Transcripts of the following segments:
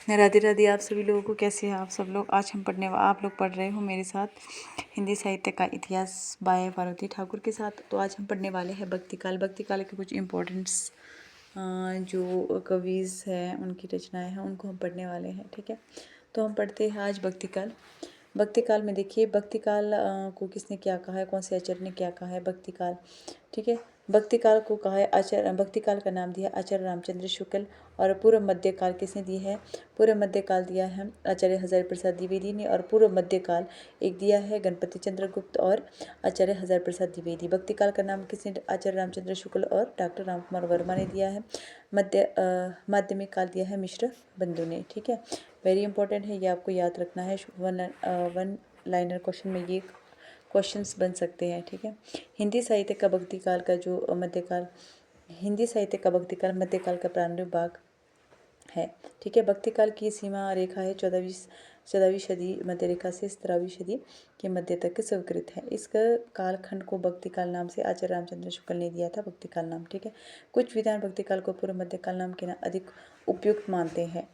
राधे राधे आप सभी लोगों को। कैसे हैं आप सब लोग। आज हम आप लोग पढ़ रहे हो मेरे साथ हिंदी साहित्य का इतिहास बाय पार्वती ठाकुर के साथ। तो आज हम पढ़ने वाले हैं भक्तिकाल। भक्तिकाल के कुछ इम्पोर्टेंट्स जो कविज हैं उनकी रचनाएं हैं उनको हम पढ़ने वाले हैं। ठीक है, तो हम पढ़ते हैं आज भक्तिकाल। भक्तिकाल में देखिए भक्तिकाल को किसने क्या कहा है, कौन से आचार्य ने क्या कहा है भक्तिकाल। ठीक है, भक्तिकाल को कहा है आचार्य, भक्तिकाल का नाम दिया आचार्य रामचंद्र शुक्ल। और पूर्व मध्यकाल किसने दी है, पूर्व मध्यकाल दिया है आचार्य हजारी प्रसाद द्विवेदी ने। और पूर्व मध्यकाल एक दिया है गणपति चंद्र गुप्त और आचार्य हजारी प्रसाद द्विवेदी। भक्तिकाल का नाम किसने, आचार्य रामचंद्र शुक्ल और डॉक्टर रामकुमार वर्मा ने दिया है। माध्यमिक काल दिया है मिश्र बंधु ने। ठीक है, वेरी इंपॉर्टेंट है, ये आपको याद रखना है। वन लाइनर क्वेश्चन में ये क्वेश्चंस बन सकते हैं। ठीक है, हिंदी साहित्य का भक्तिकाल का जो मध्यकाल, हिंदी साहित्य का भक्तिकाल मध्यकाल का प्रारंभिक भाग है। ठीक है, भक्तिकाल की सीमा रेखा है 14वीं सदी मध्य रेखा से 17वीं सदी के मध्य तक स्वीकृत है। इस कालखंड को भक्तिकाल नाम से आचार्य रामचंद्र शुक्ल ने दिया था भक्तिकाल नाम। ठीक है, कुछ विद्वान भक्तिकाल को पूर्व मध्यकाल नाम के अधिक उपयुक्त मानते हैं।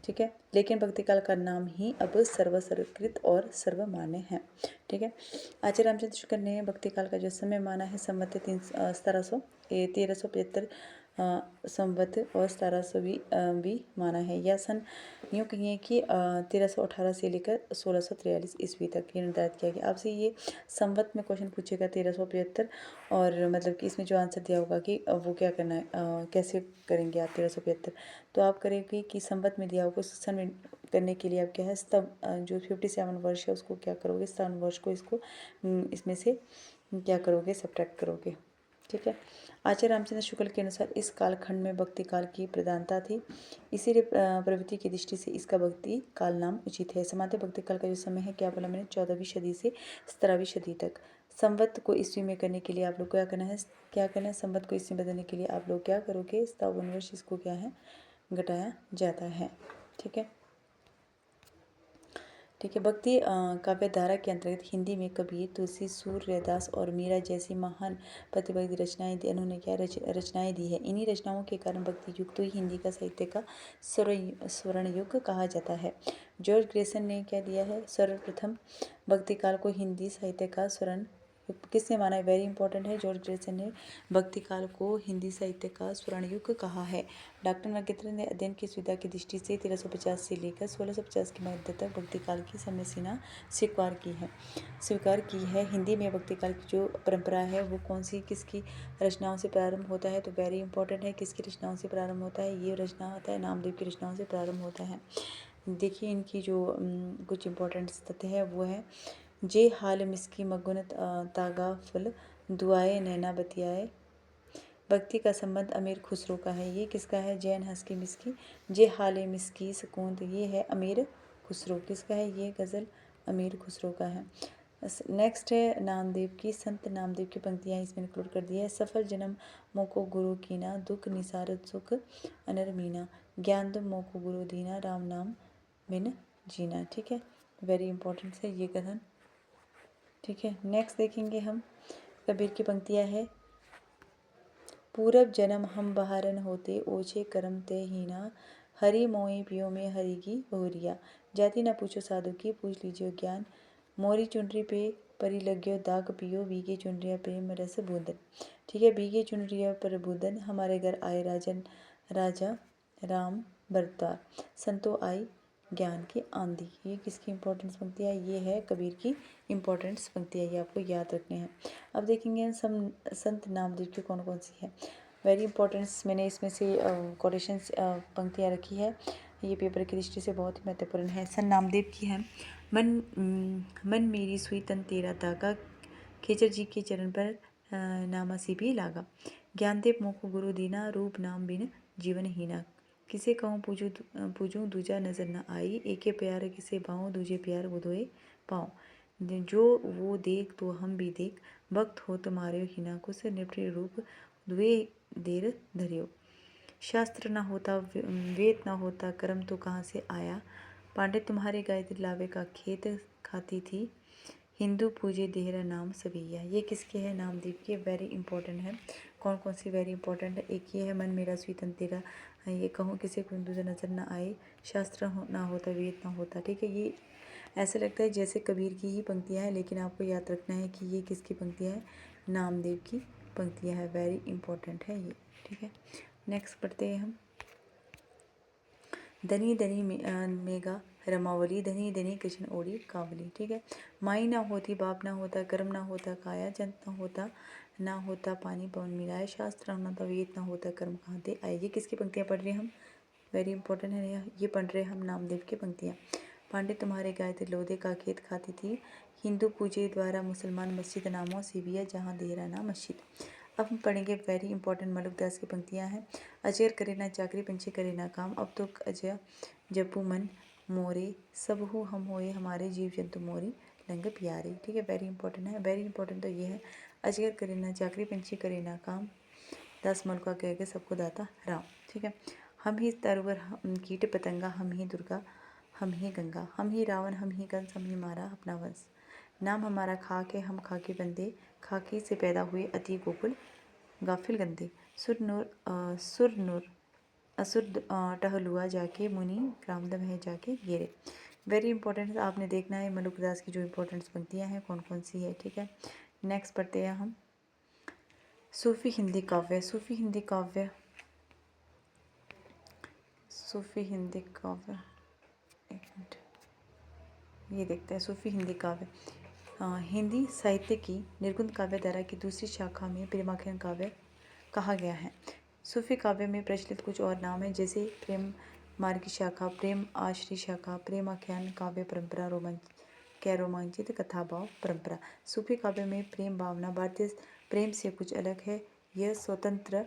ठीक है, लेकिन भक्तिकाल का नाम ही अब सर्वस्वीकृत और सर्वमान्य है। ठीक है, आचार्य रामचंद्र शुक्ल ने भक्तिकाल का जो समय माना है संवत 1375 संवत और 1700 भी माना है। यह सन यूँ कहिए कि 1318 से लेकर 1643 ईस्वी तक ये निर्धारित किया गया। आपसे ये संवत में क्वेश्चन पूछेगा 1375 और मतलब कि इसमें जो आंसर दिया होगा कि वो क्या करना है, कैसे करेंगे आप 1375। तो आप करेंगे कि संवत में दिया होगा उस सन में करने के लिए आप क्या है जो 57 वर्ष है उसको क्या करोगे, 57 वर्ष को इसको इसमें से क्या करोगे, सब्ट्रैक्ट करोगे। ठीक है, आचार्य रामचंद्र शुक्ल के अनुसार इस कालखंड में भक्ति काल की प्रधानता थी, इसीलिए प्रवृत्ति की दृष्टि से इसका भक्ति काल नाम उचित है। समान्य भक्ति काल का जो समय है क्या बोला मैंने, 14वीं सदी से 17वीं सदी तक। संवत को ईस्वी में करने के लिए आप लोग क्या करना है, संवत को ईस्वी में बदलने के लिए आप लोग क्या करोगे, 57 वर्ष इसको क्या है घटाया जाता है। ठीक है, ठीक है, भक्ति काव्य धारा के अंतर्गत हिंदी में कबीर, तुलसी, सूर्यदास और मीरा जैसी महान प्रतिभक्ति रचनाएं दी, उन्होंने क्या रचनाएं दी है। इन्हीं रचनाओं के कारण भक्ति युग तो ही हिंदी का साहित्य का स्वर्ण युग कहा जाता है। जॉर्ज ग्रेसन ने क्या दिया है, सर्वप्रथम भक्ति काल को हिंदी साहित्य का स्वर्ण किसने माना है, वेरी इंपॉर्टेंट है, जॉर्ज ग्रेसन ने भक्ति काल को हिंदी साहित्य का स्वर्ण युग कहा है। डॉक्टर नगेत्र ने अध्ययन की सुविधा की दृष्टि से 1350 से लेकर 1650 के मध्य तक भक्ति काल की समय सीमा स्वीकार की है। हिंदी में भक्ति काल की जो परंपरा है वो कौन सी, किसकी रचनाओं से प्रारंभ होता है, तो वेरी इंपॉर्टेंट है, किसकी रचनाओं से प्रारंभ होता है, ये रचना होता है नामदेव की रचनाओं से प्रारंभ होता है। देखिए इनकी जो कुछ इंपॉर्टेंट तथ्य है वो है, जे हाल मिसकी मगुन तागा फल दुआए नैना बतियाए। भक्ति का संबंध अमीर खुसरो का है, ये किसका है, जैन हस्की मिसकी जे हाले मिसकी सकून, तो ये है अमीर खुसरो, किसका है, ये गज़ल अमीर खुसरो का है। नेक्स्ट है नामदेव की, संत नामदेव की पंक्तियाँ इसमें इंक्लूड कर दी है। सफल जन्म मोको गुरु कीना, दुख निसारत सुख अनर मीना, ज्ञान दो मोको गुरु दीना, राम नाम बिन जीना। ठीक है, वेरी इंपॉर्टेंट है ये कथन। ठीक है, नेक्स्ट देखेंगे हम कबीर की पंक्तियाँ है, पूरब जन्म हम बहारन होते, ओछे करम ते हीना, हरि मोई पियो में हरि की बहुरिया, जाति न पूछो साधु की पूछ लीजियो ज्ञान, मोरी चुनरी पे परी लग्यो दाग पियो, बीगे चुनरिया प्रेम रस बूंदन। ठीक है, बीगे चुनरिया पर बूंदन, हमारे घर आए राजा राम बरतार, संतो आई ज्ञान की आंधी। ये किसकी इंपॉर्टेंस पंक्ति है, ये है कबीर की इंपॉर्टेंस पंक्ति है, ये आपको याद रखने हैं। अब देखेंगे संत नामदेव की कौन कौन सी है, वेरी इंपॉर्टेंस, मैंने इसमें से कोटेशन पंक्तियाँ रखी है, ये पेपर की दृष्टि से बहुत ही महत्वपूर्ण है। संत नामदेव की है, मन मेरी सुई तन तेरा ताका, खेचर जी के चरण पर नामा सी भी लागा, ज्ञानदेव मोको गुरु दीना, रूप नाम बिन जीवन हीना, किसे कहूँ पूजूँ दूजा नजर न आई, एके प्यार किसे पाऊँ दूजे प्यार बुधोए पाऊँ, जो वो देख तो हम भी देख, भक्त हो तुम्हारे हिना कुछ निपटे रूप दुए देर धरियो, शास्त्र न होता वेद न होता कर्म तो कहाँ से आया, पांडे तुम्हारे गायत्री लावे का खेत खाती थी, हिंदू पूजे देहरा नाम सवैया। ये किसके है, नामदेव के, वेरी इंपॉर्टेंट है, कौन कौन सी वेरी इंपॉर्टेंट है। एक ये है मन मेरा स्वीय तन तेरा, ये कहूँ किसी को दूसरा नजर ना आए, शास्त्र ना होता वेद ना होता। ठीक है, ये ऐसे लगता है जैसे कबीर की ही पंक्तियाँ हैं, लेकिन आपको याद रखना है कि ये किसकी पंक्तियाँ हैं, नामदेव की पंक्तियाँ हैं। वेरी इंपॉर्टेंट है ये। ठीक है, नेक्स्ट पढ़ते हैं हम। धनी धनी मेघा रमावली, धनी धनी कृष्ण ओढ़ी कावली। ठीक है, माई ना होती बाप ना होता, कर्म ना होता काया, जंत ना होता पानी पवन मिलाए, शास्त्र ना होता वेद ना होता कर्म कहाँ ते आए। ये किसकी पंक्तियाँ पढ़ रहे हैं हम, वेरी इंपॉर्टेंट है ये पढ़ रहे हैं हम नामदेव की पंक्तियाँ। पांडे तुम्हारे गाय थे लोधे का खेत खाती थी, हिंदू पूजे द्वारा मुसलमान मस्जिद नामों सिविया जहाँ देहरा ना मस्जिद। अब हम पढ़ेंगे वेरी इंपॉर्टेंट मलुकदास की पंक्तियाँ हैं। अजगर करे ना चाकरी पंछी करे ना काम, अब तो अजय जपू मन मोरे, सब हो हम होए हमारे जीव जंतु मोरी लंग प्यारे। ठीक है, वेरी इंपॉर्टेंट है। वेरी इंपॉर्टेंट तो ये है, अजगर करे ना चाकरी पंछी करे ना काम, 10 मलका कह के सबको दाता राम। ठीक है, हम ही तरवर हम कीट पतंगा, हम ही दुर्गा हम ही गंगा, हम ही रावण हम ही कंस, हम ही मारा अपना वंश, नाम हमारा खाके हम खाके बंदे, खाकी से पैदा हुए अति गोकुल गाफिल गंदे, सुर नूर असुर टहलुआ जाके मुनि रामदम है जाके गिरे। वेरी इंपॉर्टेंट है, आपने देखना है मलुकदास की जो इंपॉर्टेंट पंक्तियाँ हैं कौन कौन सी है। ठीक है, नेक्स्ट पढ़ते हैं हम सूफी हिंदी काव्य। सूफी हिंदी काव्य, सूफी हिंदी काव्य, एक मिनट, ये देखते हैं सूफी हिंदी काव्य। हिंदी साहित्य की निर्गुण काव्य धारा की दूसरी शाखा में प्रेमाख्यान काव्य कहा गया है। सूफी काव्य में प्रचलित कुछ और नाम हैं, जैसे प्रेम मार्ग शाखा, प्रेम आश्री शाखा, प्रेम आख्यान काव्य परंपरा, रोमांचित कथा भाव परंपरा। सूफी काव्य में प्रेम भावना भारतीय प्रेम से कुछ अलग है। यह स्वतंत्र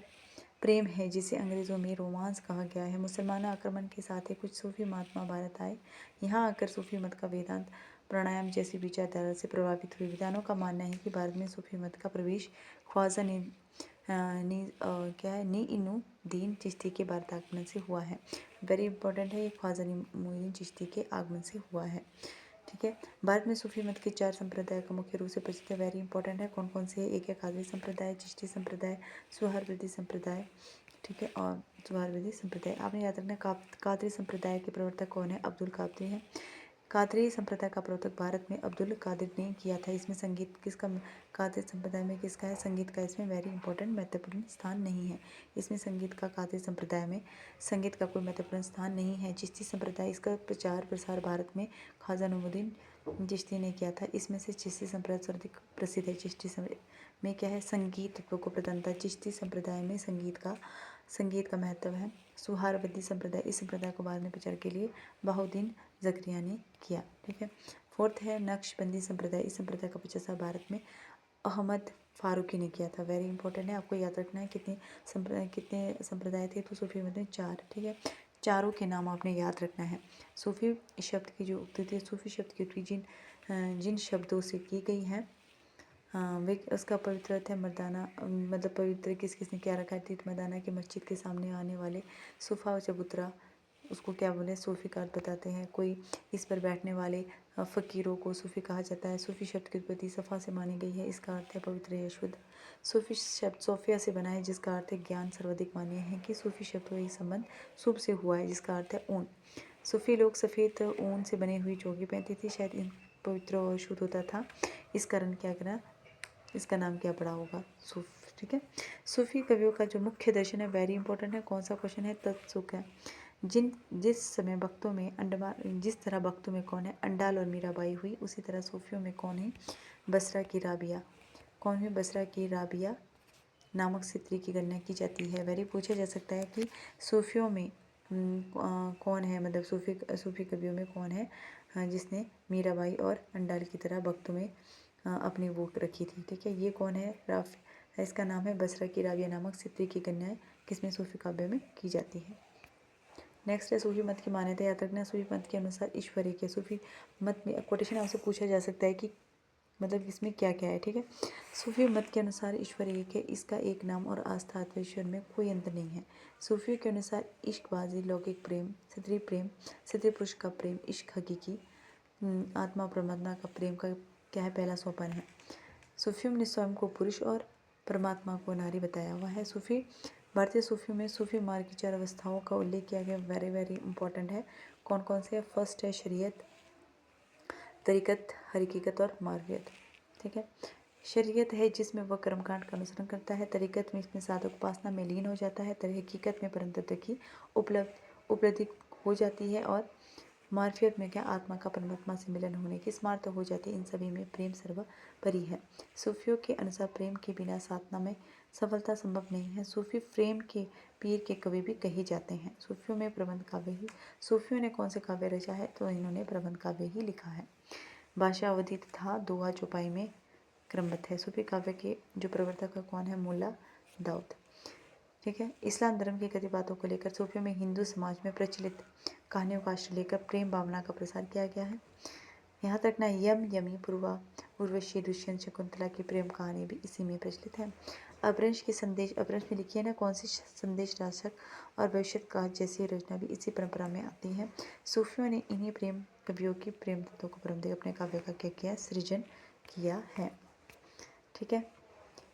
प्रेम है जिसे अंग्रेज़ों में रोमांस कहा गया है। मुसलमान आक्रमण के साथ ही कुछ सूफी महात्मा भारत आए। यहाँ आकर सूफी मत का वेदांत प्राणायाम जैसी विचारधारा से प्रभावित हुए। विद्वानों का मानना है कि भारत में सूफी मत का प्रवेश ख्वाजा निइनुद्दीन चिश्ती के भारत आगमन से हुआ है। वेरी इंपॉर्टेंट है, ये ख्वाजा निइनुद्दीन चिश्ती के आगमन से हुआ है। ठीक है, भारत में सूफी मत के 4 संप्रदाय का मुख्य रूप से प्रसिद्ध है। वेरी इंपॉर्टेंट है, कौन कौन से है। एक है कादरी संप्रदाय, चिश्ती संप्रदाय, सुहरावर्दी संप्रदाय। ठीक है, और सुहरावर्दी संप्रदाय आपने याद रखना। कादरी संप्रदाय के प्रवर्तक कौन है, अब्दुल कादरी हैं। कादरी संप्रदाय का प्रवर्तक भारत में अब्दुल कादिर ने किया था। इसमें संगीत किसका, कादरी संप्रदाय में किसका है, संगीत का इसमें वेरी इंपॉर्टेंट महत्वपूर्ण स्थान नहीं है। इसमें संगीत का कादरी संप्रदाय में संगीत का कोई महत्वपूर्ण स्थान नहीं है। चिश्ती संप्रदाय, इसका प्रचार प्रसार भारत में ख्वाजा निइनुद्दीन चिश्ती ने किया था। इसमें से चिश्ती संप्रदाय सर्वाधिक प्रसिद्ध है। चिश्ती में क्या है, संगीत तत्वों को प्रधानता। चिश्ती संप्रदाय में संगीत का महत्व है। सुहरावर्दी संप्रदाय, इस संप्रदाय को बाद में प्रचार के लिए बहाउद्दीन ज़करिया ने किया। ठीक है, फोर्थ है नक्शबंदी संप्रदाय। इस संप्रदाय का प्रचार भारत में अहमद फारूकी ने किया था। वेरी इंपॉर्टेंट है, आपको याद रखना है कितने संप्रदाय थे, तो सूफी मत में 4। ठीक है, चारों के नाम आपने याद रखना है। सूफी शब्द की जो उक्ति थी, सूफी शब्द की उक्ति जिन शब्दों से की गई है वे उसका पवित्र अर्थ है मर्दाना, मतलब पवित्र किसने क्या रखा है, तीर्थ मर्दाना के मस्जिद के सामने आने वाले सूफा और चबूतरा, उसको क्या बोले, सूफी का अर्थ बताते हैं। कोई इस पर बैठने वाले फ़कीरों को सूफी कहा जाता है। सूफी शब्द की उत्पत्ति सफ़ा से मानी गई है, इसका अर्थ है पवित्र या शुद्ध। सूफी शब्द सोफिया से बना है, जिसका अर्थ है ज्ञान। सर्वाधिक मान्य है कि सूफी शब्द का संबंध सूफ से हुआ है, जिसका अर्थ है ऊन। सूफी लोग सफ़ेद ऊन से बनी हुई चोगी पहनते थे, शायद इन पवित्र और शुद्ध होता था, इस कारण क्या करा, इसका नाम क्या पड़ा होगा, सूफ। ठीक है, सूफी कवियों का जो मुख्य दर्शन है, वेरी इंपॉर्टेंट है। कौन सा क्वेश्चन है, तत्सुख है। जिस तरह भक्तों में कौन है, अंडाल और मीराबाई हुई, उसी तरह सूफियों में कौन है, बसरा की राबिया। कौन है, बसरा की राबिया नामक स्त्री की गणना की जाती है। वेरी पूछा जा सकता है कि सूफियों में कौन है, मतलब सूफी कवियों में कौन है जिसने मीराबाई और अंडाल की तरह भक्तों में अपनी वो रखी थी। ठीक है, ये कौन है, इसका नाम है बसरा की राबिया नामक स्त्री की गणना किसमें, सूफी काव्य में की जाती है। नेक्स्ट है सूफी मत की मान्यता, याद रखना। सूफी मत के अनुसार ईश्वर एक है। सूफी मत में कोटेशन आपसे पूछा जा सकता है कि मतलब इसमें क्या क्या है। ठीक है, सूफी मत के अनुसार ईश्वर एक है, इसका एक नाम और आस्था अथवा ईश्वर में कोई अंतर नहीं है। सूफियों के अनुसार इश्कबाजी, लौकिक प्रेम, स्त्री पुरुष का प्रेम, इश्क हकीकी आत्मा परमात्मा का प्रेम का क्या है, पहला सोपान है। सूफियों ने स्वयं को पुरुष और परमात्मा को नारी बताया हुआ है। सूफी भारतीय सूफियों में सूफी मार्ग की 4 अवस्थाओं का उल्लेख किया गया, वेरी वेरी इंपॉर्टेंट है। कौन कौन से? फर्स्ट है शरीयत, तरीकत, हकीकत और मार्गियत। ठीक है। शरीयत है जिसमें वह कर्मकांड का अनुसरण करता है। तरीकत में इसमें साधक उपासना में लीन हो जाता है। हकीकत में परम तत्व की उपलब्धि हो जाती है। और मार्फियत में क्या? आत्मा का परमात्मा से मिलन होने की स्मारत हो जाती है। इन सभी में प्रेम सर्वोपरि है। सूफियों के अनुसार प्रेम के बिना साधना में सफलता संभव नहीं है। सूफी प्रेम के पीर के कवि भी कहे जाते हैं। सूफियों में प्रबंध काव्य ही, सूफियों ने कौन से काव्य रचा है? तो इन्होंने प्रबंध काव्य ही लिखा है। भाषा अवधि तथा दोहा चौपाई में क्रमबद्ध है। सूफी काव्य के जो प्रवर्तक कौन है? मुल्ला दाऊद। ठीक है। इस्लाम धर्म की कई बातों को लेकर सूफियों में हिंदू समाज में प्रचलित कहानियों का आश्रय लेकर प्रेम भावना का प्रसार किया गया है। यहाँ तक ना यमी पूर्वा उर्वशी दुष्यंत शकुंतला की प्रेम कहानी भी इसी में प्रचलित है। अपभ्रंश की संदेश, अपभ्रंश में लिखी है ना कौन सी? संदेश राशक और भविष्य का जैसी रचना भी इसी परंपरा में आती है। सूफियों ने इन्हीं प्रेम कवियों की प्रेम तत्वों को परम अपने काव्य का क्या किया? सृजन किया है। ठीक है।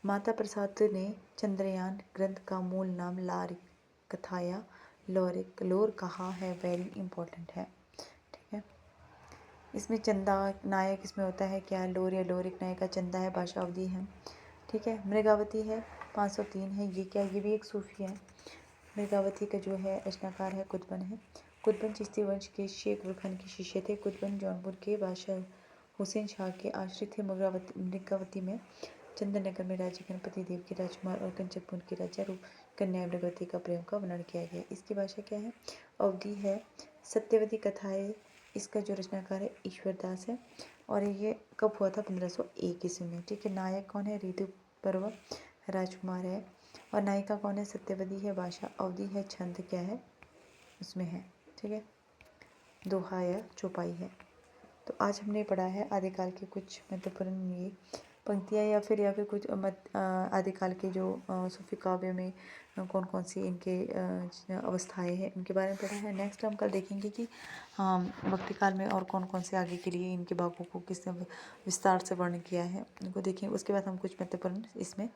माता प्रसाद ने चंद्रयान ग्रंथ का मूल नाम लार कथाया लोर कहा है, वेरी इंपॉर्टेंट है। ठीक है। इसमें चंदा नायक इसमें होता है क्या? लोर या लोर एक नायक का चंदा है। भाषा अवधि है। ठीक है। मृगावती है 503 है। ये क्या? ये भी एक सूफी है। मृगावती का जो है रचनाकार है कुतुबन है। कुतुबन चिश्ती वंश के शेख खान के शिष्य थे। कुतुबन जौनपुर के बादशाह हुसैन शाह के आश्रित थे। मृगावती में चंद्रनगर में राजा गणपति देव के राजकुमार और कंचनपुर के राजा रूप कन्या मृगावती का प्रेम का वर्णन किया गया। इसकी भाषा क्या है? अवधि है। सत्यवती कथाएं, इसका जो रचनाकार है ईश्वरदास है। और ये कब हुआ था? 1501 ईस्वी में। ठीक है। नायक कौन है? ऋतु पर्व राजकुमार है। और नायिका कौन है? सत्यवती है। भाषा अवधि है। छंद क्या है? उसमें है। ठीक है। दोहा या चौपाई है। तो आज हमने पढ़ा है आदिकाल के कुछ महत्वपूर्ण ये पंक्तियाँ या फिर कुछ आदिकाल के जो सूफी काव्य में कौन कौन सी इनके अवस्थाएं हैं उनके बारे में पढ़ा है। नेक्स्ट हम कल देखेंगे कि भक्ति काल में और कौन कौन से आगे के लिए इनके भागों को किसने विस्तार से वर्णन किया है उनको देखेंगे। उसके बाद हम कुछ महत्वपूर्ण इसमें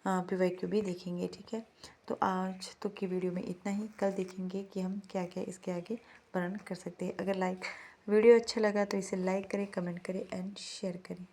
PYQ भी देखेंगे। ठीक है। तो आज तो की वीडियो में इतना ही। कल देखेंगे कि हम क्या क्या इसके आगे वर्णन कर सकते हैं। अगर वीडियो अच्छा लगा तो इसे लाइक करें, कमेंट करें एंड शेयर करें।